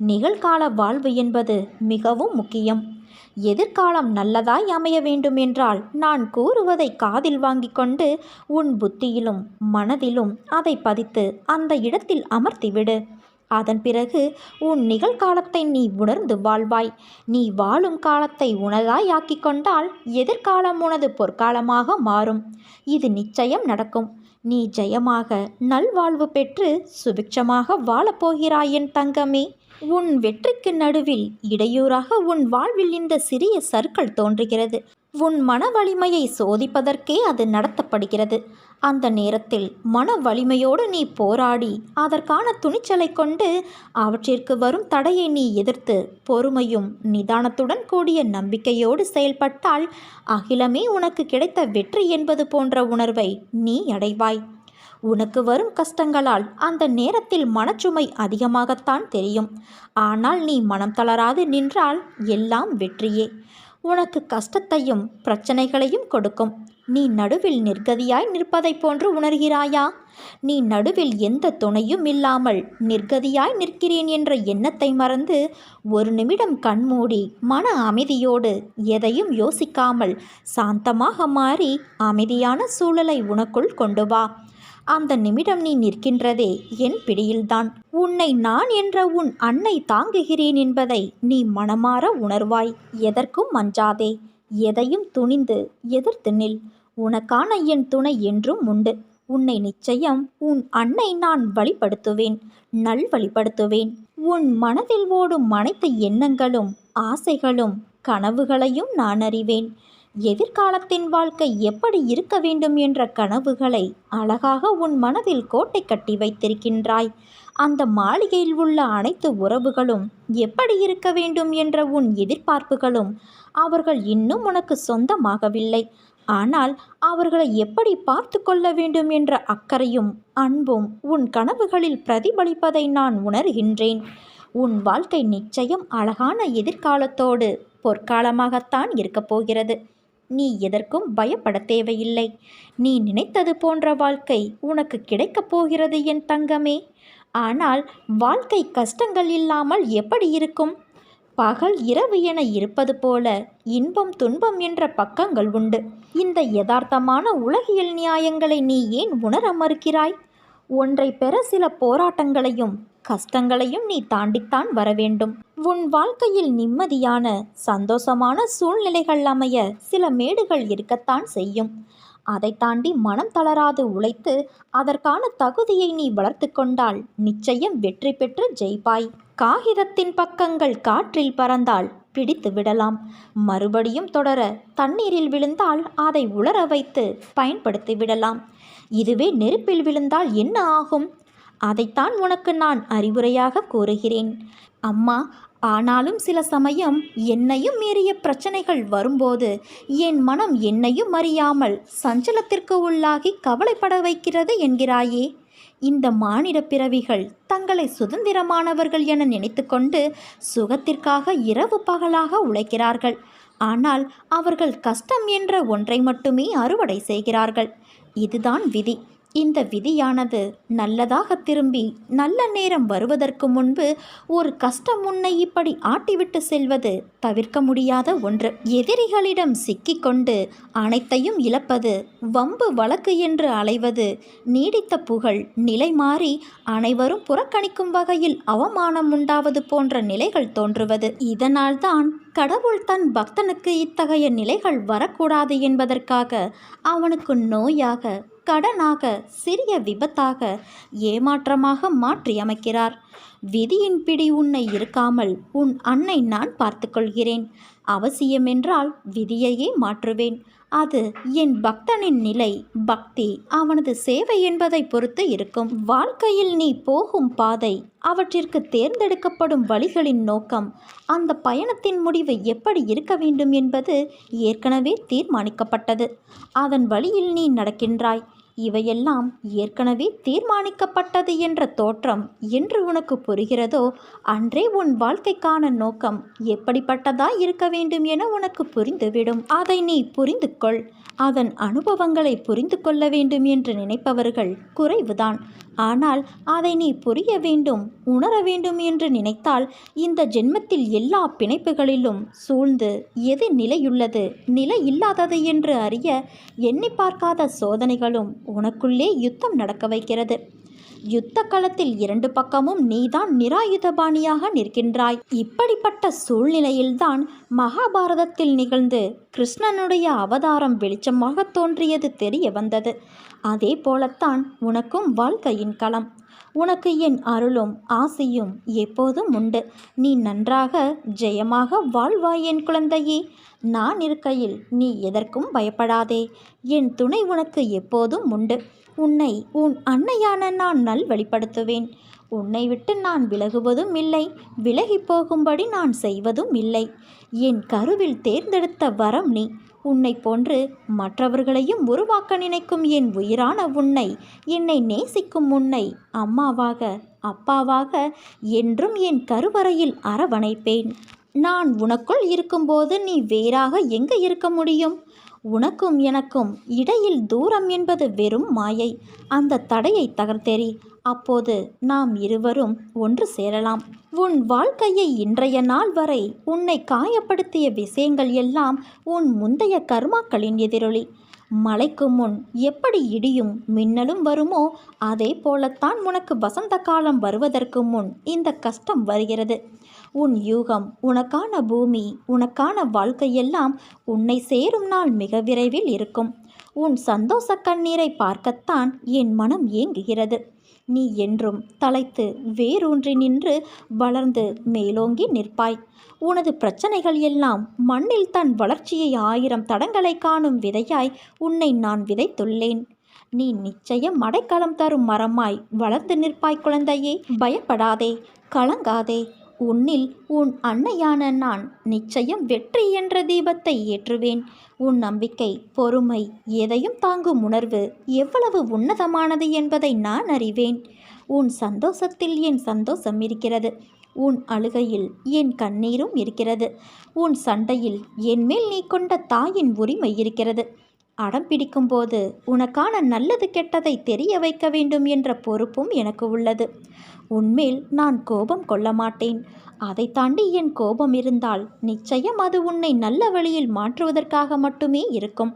நிகழ்கால வாழ்வு என்பது மிகவும் முக்கியம். எதிர்காலம் நல்லதாய் அமைய வேண்டும் என்றால் நான் கூறுவதை காதில் வாங்கிக் கொண்டு உன் புத்தியிலும் மனதிலும் அதை பதித்து அந்த இடத்தில் அமர்த்திவிடு. அதன் பிறகு உன் நிகழ்காலத்தை நீ உணர்ந்து வாழ்வாய். நீ வாழும் காலத்தை உனதாய் ஆக்கிக் கொண்டால் எதிர்காலம் உனது பொற்காலமாக மாறும். இது நிச்சயம் நடக்கும். நீ ஜெயமாக நல்வாழ்வு பெற்று சுபிட்சமாக வாழப்போகிறாய் என் தங்கமே. உன் வெற்றிக்கு நடுவில் இடையூறாக உன் வாழ்வில் இந்த சிறிய சறுக்கல் தோன்றுகிறது. உன் மன வலிமையை சோதிப்பதற்கே அது நடத்தப்படுகிறது. அந்த நேரத்தில் மன வலிமையோடு நீ போராடி அதற்கான துணிச்சலை கொண்டு அவற்றிற்கு வரும் தடையை நீ எதிர்த்து பொறுமையும் நிதானத்துடன் கூடிய நம்பிக்கையோடு செயல்பட்டால் அகிலமே உனக்கு கிடைத்த வெற்றி என்பது போன்ற உணர்வை நீ அடைவாய். உனக்கு வரும் கஷ்டங்களால் அந்த நேரத்தில் மனச்சுமை அதிகமாகத்தான் தெரியும். ஆனால் நீ மனம் தளராது நின்றால் எல்லாம் வெற்றியே. உனக்கு கஷ்டத்தையும் பிரச்சனைகளையும் கொடுக்கும். நீ நடுவில் நிர்கதியாய் நிற்பதைப் போன்று உணர்கிறாயா? நீ நடுவில் எந்த துணையும் இல்லாமல் நிர்கதியாய் நிற்கிறேன் என்ற எண்ணத்தை மறந்து ஒரு நிமிடம் கண்மூடி மன அமைதியோடு எதையும் யோசிக்காமல் சாந்தமாக மாறி அமைதியான சூழலை உனக்குள் கொண்டு வா. அந்த நிமிடம் நீ நிற்கின்றதே என் பிடியில்தான். உன்னை நான் என்ற உன் அன்னை தாங்குகிறேன் என்பதை நீ மனமாற உணர்வாய். எதற்கும் அஞ்சாதே. எதையும் துணிந்து எதிர்த்து நில். உனக்கான என் துணை என்றும் உண்டு. உன்னை நிச்சயம் உன் அன்னை நான் வழிபடுத்துவேன், நல்வழிப்படுத்துவேன். உன் மனதில் ஓடும் அனைத்து எண்ணங்களும் ஆசைகளும் கனவுகளையும் நான் அறிவேன். எதிர்காலத்தின் வாழ்க்கை எப்படி இருக்க வேண்டும் என்ற கனவுகளை அழகாக உன் மனதில் கோட்டை கட்டி வைத்திருக்கின்றாய். அந்த மாளிகையில் உள்ள அனைத்து உறவுகளும் எப்படி இருக்க வேண்டும் என்ற உன் எதிர்பார்ப்புகளும் அவர்கள் இன்னும் உனக்கு சொந்தமாகவில்லை. ஆனால் அவர்களை எப்படி பார்த்து கொள்ள வேண்டும் என்ற அக்கறையும் அன்பும் உன் கனவுகளில் பிரதிபலிப்பதை நான் உணர்கின்றேன். உன் வாழ்க்கை நிச்சயம் அழகான எதிர்காலத்தோடு பொற்காலமாகத்தான் இருக்கப் போகிறது. நீ எதற்கும் பயப்பட தேவையில்லை. நீ நினைத்தது போன்ற வாழ்க்கை உனக்கு கிடைக்கப் போகிறது என் தங்கமே. ஆனால் வாழ்க்கை கஷ்டங்கள் இல்லாமல் எப்படி இருக்கும்? பகல் இரவு என இருப்பது போல இன்பம் துன்பம் என்ற பக்கங்கள் உண்டு. இந்த யதார்த்தமான உலகியல் நியாயங்களை நீ ஏன் உணர மறுக்கிறாய்? ஒன்றை பெற சில போராட்டங்களையும் கஷ்டங்களையும் நீ தாண்டித்தான் வர வேண்டும். உன் வாழ்க்கையில் நிம்மதியான சந்தோஷமான சூழ்நிலைகள் அமைய சில மேடுகள் இருக்கத்தான் செய்யும். அதை தாண்டி மனம் தளராது உழைத்து அதற்கான தகுதியை நீ வளர்த்து கொண்டால் நிச்சயம் வெற்றி பெற்று ஜெயிப்பாய். காகிதத்தின் பக்கங்கள் காற்றில் பறந்தால் பிடித்து விடலாம். மறுபடியும் தொடர தண்ணீரில் விழுந்தால் அதை உலர வைத்து பயன்படுத்தி விடலாம். இதுவே நெருப்பில் விழுந்தால் என்ன ஆகும்? அதைத்தான் உனக்கு நான் அறிவுரையாக கூறுகிறேன் அம்மா. ஆனாலும் சில சமயம் என்னையும் மீறிய பிரச்சனைகள் வரும்போது என் மனம் என்னையும் அறியாமல் சஞ்சலத்திற்கு உள்ளாகி கவலைப்பட வைக்கிறது என்கிறாயே. இந்த மானிட பிறவிகள் தங்களை சுதந்திரமானவர்கள் என நினைத்து கொண்டு சுகத்திற்காக இரவு பகலாக உழைக்கிறார்கள். ஆனால் அவர்கள் கஷ்டம் என்ற ஒன்றை மட்டுமே அறுவடை செய்கிறார்கள். இதுதான் விதி. இந்த விதியானது நல்லதாக திரும்பி நல்ல நேரம் வருவதற்கு முன்பு ஒரு கஷ்டம் உன்னை இப்படி ஆட்டிவிட்டு செல்வது தவிர்க்க முடியாத ஒன்று. எதிரிகளிடம் சிக்கிக்கொண்டு அனைத்தையும் இழப்பது, வம்பு வழக்கு என்று அலைவது, நீடித்த புகழ் நிலை மாறி அனைவரும் புறக்கணிக்கும் வகையில் அவமானம் உண்டாவது போன்ற நிலைகள் தோன்றுவது. இதனால்தான் கடவுள் தன் பக்தனுக்கு இத்தகைய நிலைகள் வரக்கூடாது என்பதற்காக அவனுக்கு நோயாக, கடனாக, சிறிய விபத்தாக, ஏமாற்றமாக மாற்றி அமைக்கிறார். விதியின் பிடி உன்னை இருக்காமல் உன் அன்னை நான் பார்த்து கொள்கிறேன். அவசியமென்றால் விதியையே மாற்றுவேன். அது என் பக்தனின் நிலை, பக்தி, அவனது சேவை என்பதை பொறுத்து இருக்கும். வாழ்க்கையில் நீ போகும் பாதை, அவற்றிற்கு தேர்ந்தெடுக்கப்படும் வழிகளின் நோக்கம், அந்த பயணத்தின் முடிவு எப்படி இருக்க வேண்டும் என்பது ஏற்கனவே தீர்மானிக்கப்பட்டது. அதன் வழியில் நீ நடக்கின்றாய். இவையெல்லாம் ஏற்கனவே தீர்மானிக்கப்பட்டது என்ற தோற்றம் என்று உனக்கு புரிகிறதோ அன்றே உன் வாழ்க்கைக்கான நோக்கம் எப்படிப்பட்டதாய் இருக்க வேண்டும் என உனக்கு புரிந்துவிடும். அதை நீ புரிந்து கொள். அதன் அனுபவங்களை புரிந்து கொள்ள வேண்டும் என்று நினைப்பவர்கள் குறைவுதான். ஆனால் அதை நீ புரிய வேண்டும், உணர வேண்டும் என்று நினைத்தால் இந்த ஜென்மத்தில் எல்லா பிணைப்புகளிலும் சூழ்ந்து எது நிலையுள்ளது நிலை இல்லாதது என்று அறிய எண்ணி பார்க்காத சோதனைகளும் உனக்குள்ளே யுத்தம் நடக்க வைக்கிறது. யுத்த களத்தில் 2 பக்கமும் நீதான் நிராயுதபாணியாக நிற்கின்றாய். இப்படிப்பட்ட சூழ்நிலையில்தான் மகாபாரதத்தில் நிகழ்ந்து கிருஷ்ணனுடைய அவதாரம் வெளிச்சமாக தோன்றியது தெரிய வந்தது. அதே போலத்தான் உனக்கும் வாழ்க்கையின் களம். உனக்கு என் அருளும் ஆசையும் எப்போதும் உண்டு. நீ நன்றாக ஜெயமாக வாழ்வாய் என் குழந்தையே. நான் இருக்கையில் நீ எதற்கும் பயப்படாதே. என் துணை உனக்கு எப்போதும் உண்டு. உன்னை உன் அன்னையான நான் நல்வழிப்படுத்துவேன். உன்னை விட்டு நான் விலகுவதும் இல்லை, விலகி போகும்படி நான் செய்வதும் இல்லை. என் கருவில் தேர்ந்தெடுத்த வரம் நீ. உன்னை போன்று மற்றவர்களையும் உருவாக்க நினைக்கும் என் உயிரான உன்னை, என்னை நேசிக்கும் உன்னை அம்மாவாக அப்பாவாக என்றும் என் கருவறையில் அரவணைப்பேன். நான் உனக்குள் இருக்கும்போது நீ வேறாக எங்கே இருக்க முடியும்? உனக்கும் எனக்கும் இடையில் தூரம் என்பது வெறும் மாயை. அந்த தடையை தகர்த்தெறி. அப்போது நாம் இருவரும் ஒன்று சேரலாம். உன் வாழ்க்கையை இன்றைய நாள் வரை உன்னை காயப்படுத்திய விஷயங்கள் எல்லாம் உன் முந்தைய கர்மாக்களின் எதிரொலி. மழைக்கு முன் எப்படி இடியும் மின்னலும் வருமோ அதே போலத்தான் உனக்கு வசந்த காலம் வருவதற்கு முன் இந்த கஷ்டம் வருகிறது. உன் யூகம், உனக்கான பூமி, உனக்கான வாழ்க்கையெல்லாம் உன்னை சேரும் நாள் மிக விரைவில் இருக்கும். உன் சந்தோஷ கண்ணீரை பார்க்கத்தான் என் மனம் ஏங்குகிறது. நீ என்றும் தலைத்து வேரூன்றி நின்று வளர்ந்து மேலோங்கி நிற்பாய். உனது பிரச்சனைகள் எல்லாம் மண்ணில் தன் வளர்ச்சியை 1000 தடங்களை காணும் விதையாய் உன்னை நான் விதைத்துள்ளேன். நீ நிச்சயம் மடைக்கலம் தரும் மரமாய் வளர்ந்து நிற்பாய் குழந்தையே. பயப்படாதே, கலங்காதே. உன்னில் உன் அன்னையான நான் நிச்சயம் வெற்றி என்ற தீபத்தை ஏற்றுவேன். உன் நம்பிக்கை, பொறுமை, எதையும் தாங்கும் உணர்வு எவ்வளவு உன்னதமானது என்பதை நான் அறிவேன். உன் சந்தோஷத்தில் என் சந்தோஷம் இருக்கிறது. உன் அழுகையில் என் கண்ணீரும் இருக்கிறது. உன் சண்டையில் என் மேல் நீ கொண்ட தாயின் உரிமை இருக்கிறது. அடம் பிடிக்கும்போது உனக்கான நல்லது கெட்டதை தெரிய வைக்க வேண்டும் என்ற பொறுப்பும் எனக்கு உள்ளது. உன்மேல் நான் கோபம் கொள்ள மாட்டேன். அதை தாண்டி என் கோபம் இருந்தால் நிச்சயம் அது உன்னை நல்ல வழியில் மாற்றுவதற்காக மட்டுமே இருக்கும்.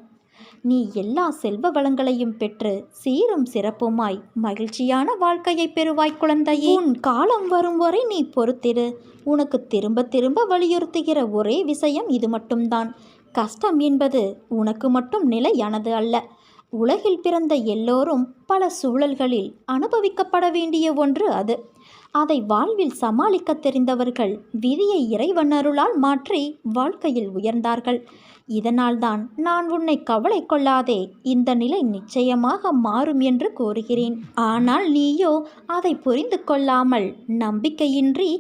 நீ எல்லா செல்வ வளங்களையும் பெற்று சீரும் சிறப்புமாய் மகிழ்ச்சியான வாழ்க்கையை பெறுவாய் குழந்தையே. உன் காலம் வரும் வரை நீ பொறுத்திரு. உனக்கு திரும்ப திரும்ப வலியுறுத்துகிற ஒரே விஷயம் இது மட்டும்தான். கஷ்டம் என்பது உனக்கு மட்டும் நிலையானது அல்ல. உலகில் பிறந்த எல்லோரும் பல சூழல்களில் அனுபவிக்கப்பட வேண்டிய ஒன்று அது. அதை வாழ்வில் சமாளிக்க தெரிந்தவர்கள் விதியை இறைவன் அருளால் மாற்றி வாழ்க்கையில் உயர்ந்தார்கள். இதனால்தான் நான் உன்னை கவலை கொள்ளாதே, இந்த நிலை நிச்சயமாக மாறும் என்று கூறுகிறேன். ஆனால் நீயோ அதை புரிந்து கொள்ளாமல் நம்பிக்கையின்றி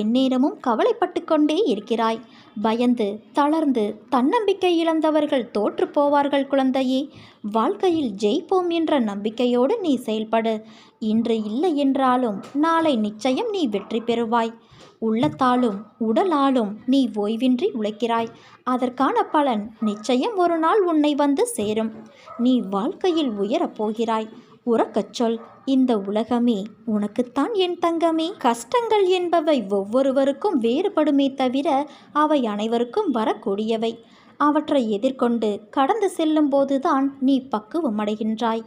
எந்நேரமும் கவலைப்பட்டு கொண்டே இருக்கிறாய். பயந்து தளர்ந்து தன்னம்பிக்கை இழந்தவர்கள் தோற்று போவார்கள் குழந்தையே. வாழ்க்கையில் ஜெயிப்போம் என்ற நம்பிக்கையோடு நீ செயல்படு. இன்று இல்லை என்றாலும் நாளை நிச்சயம் நீ வெற்றி பெறுவாய். உள்ளத்தாலும் உடலாலும் நீ ஓய்வின்றி உழைக்கிறாய். அதற்கான பலன் நிச்சயம் ஒரு நாள் உன்னை வந்து சேரும். நீ வாழ்க்கையில் உயரப் போகிறாய். உறக்கச் சொல். இந்த உலகமே உனக்குத்தான் என் தங்கமே. கஷ்டங்கள் என்பவை ஒவ்வொருவருக்கும் வேறுபடுமே தவிர அவை அனைவருக்கும் வரக்கூடியவை. அவற்றை எதிர்கொண்டு கடந்து செல்லும் போதுதான் நீ பக்குவமடைகின்றாய்.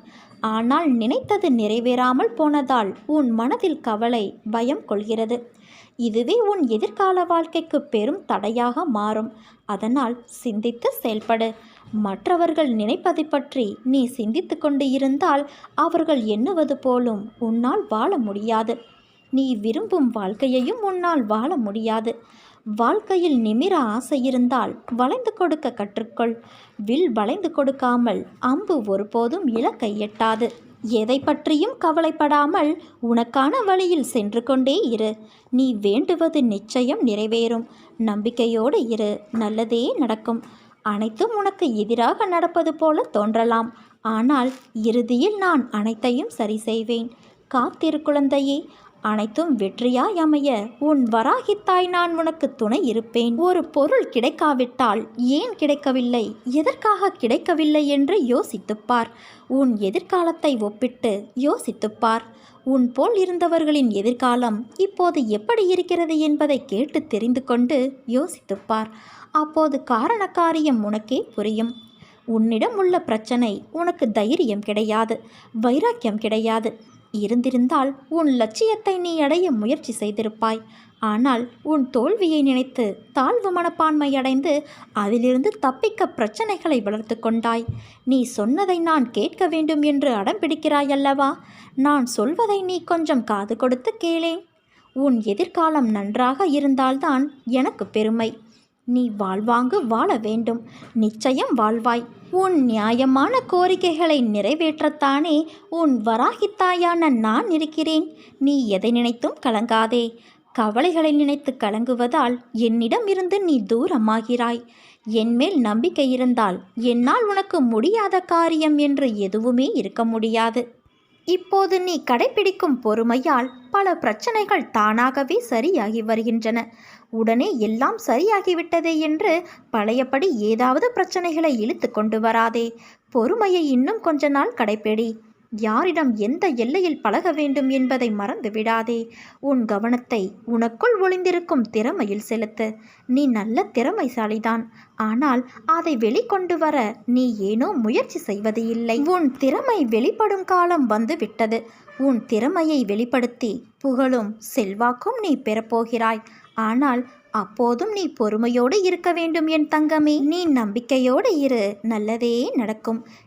ஆனால் நினைத்தது நிறைவேறாமல் போனதால் உன் மனதில் கவலை, பயம் கொள்கிறது. இதுவே உன் எதிர்கால வாழ்க்கைக்கு பெரும் தடையாக மாறும். அதனால் சிந்தித்து செயல்படு. மற்றவர்கள் நினைப்பதை பற்றி நீ சிந்தித்து கொண்டு இருந்தால் அவர்கள் எண்ணுவது போலும் உன்னால் வாழ முடியாது. நீ விரும்பும் வாழ்க்கையையும் உன்னால் வாழ முடியாது. வாழ்க்கையில் நிமிர ஆசை இருந்தால் வளைந்து கொடுக்க கற்றுக்கொள். வில் வளைந்து கொடுக்காமல் அம்பு ஒருபோதும் இலக்கை எட்டாது. எதை பற்றியும் கவலைப்படாமல் உனக்கான வழியில் சென்று கொண்டே இரு. நீ வேண்டுவது நிச்சயம் நிறைவேறும். நம்பிக்கையோடு இரு. நல்லதே நடக்கும். அனைத்தும் உனக்கு எதிராக நடப்பது போல தோன்றலாம். ஆனால் இறுதியில் நான் அனைத்தையும் சரி செய்வேன். காத்திரு குழந்தையே. அனைத்தும் வெற்றியாய் அமைய உன் வராகித்தாய் நான் உனக்கு துணை இருப்பேன். ஒரு பொருள் கிடைக்காவிட்டால் ஏன் கிடைக்கவில்லை, எதற்காக கிடைக்கவில்லை என்று யோசித்துப்பார். உன் எதிர்காலத்தை ஒப்பிட்டு யோசித்துப்பார். உன் போல் இருந்தவர்களின் எதிர்காலம் இப்போது எப்படி இருக்கிறது என்பதை கேட்டு தெரிந்து கொண்டு யோசித்துப்பார். அப்போது காரண காரியம் உனக்கே புரியும். உன்னிடம் உள்ள பிரச்சனை உனக்கு தைரியம் கிடையாது, வைராக்கியம் கிடையாது. இருந்திருந்தால் உன் லட்சியத்தை நீ அடைய முயற்சி செய்திருப்பாய். ஆனால் உன் தோல்வியை நினைத்து தாழ்வு மனப்பான்மை அடைந்து அதிலிருந்து தப்பிக்க பிரச்சனைகளை வளர்த்து கொண்டாய். நீ சொன்னதை நான் கேட்க வேண்டும் என்று அடம் பிடிக்கிறாய் அல்லவா? நான் சொல்வதை நீ கொஞ்சம் காது கொடுத்து கேளேன். உன் எதிர்காலம் நன்றாக இருந்தால்தான் எனக்கு பெருமை. நீ வாழ்வாங்கு வாழ வேண்டும். நிச்சயம் வாழ்வாய். உன் நியாயமான கோரிக்கைகளை நிறைவேற்றத்தானே உன் வராகித்தாயான நான் இருக்கிறேன். நீ எதை நினைத்தும் கலங்காதே. கவலைகளை நினைத்து கலங்குவதால் என்னிடம் இருந்து நீ தூரமாகிறாய். என்மேல் நம்பிக்கை இருந்தால் என்னால் உனக்கு முடியாத காரியம் என்று எதுவுமே இருக்க முடியாது. இப்போது நீ கடைப்பிடிக்கும் பொறுமையால் பல பிரச்சனைகள் தானாகவே சரியாகி வருகின்றன. உடனே எல்லாம் சரியாகிவிட்டதே என்று பழையபடி ஏதாவது பிரச்சனைகளை இழுத்து கொண்டு வராதே. பொறுமையை இன்னும் கொஞ்ச நாள் கடைப்பிடி. யாரிடம் எந்த எல்லையில் பழக வேண்டும் என்பதை மறந்து விடாதே. உன் கவனத்தை உனக்குள் ஒளிந்திருக்கும் திறமையில் செலுத்து. நீ நல்ல திறமைசாலிதான். ஆனால் அதை வெளிக்கொண்டு வர நீ ஏனோ முயற்சி செய்வது இல்லை. உன் திறமை வெளிப்படும் காலம் வந்து விட்டது. உன் திறமையை வெளிப்படுத்தி புகழும் செல்வாக்கும் நீ பெறப்போகிறாய். ஆனால் அப்போதும் நீ பொறுமையோடு இருக்க வேண்டும் என் தங்கமே. நீ நம்பிக்கையோடு இரு, நல்லதே நடக்கும்.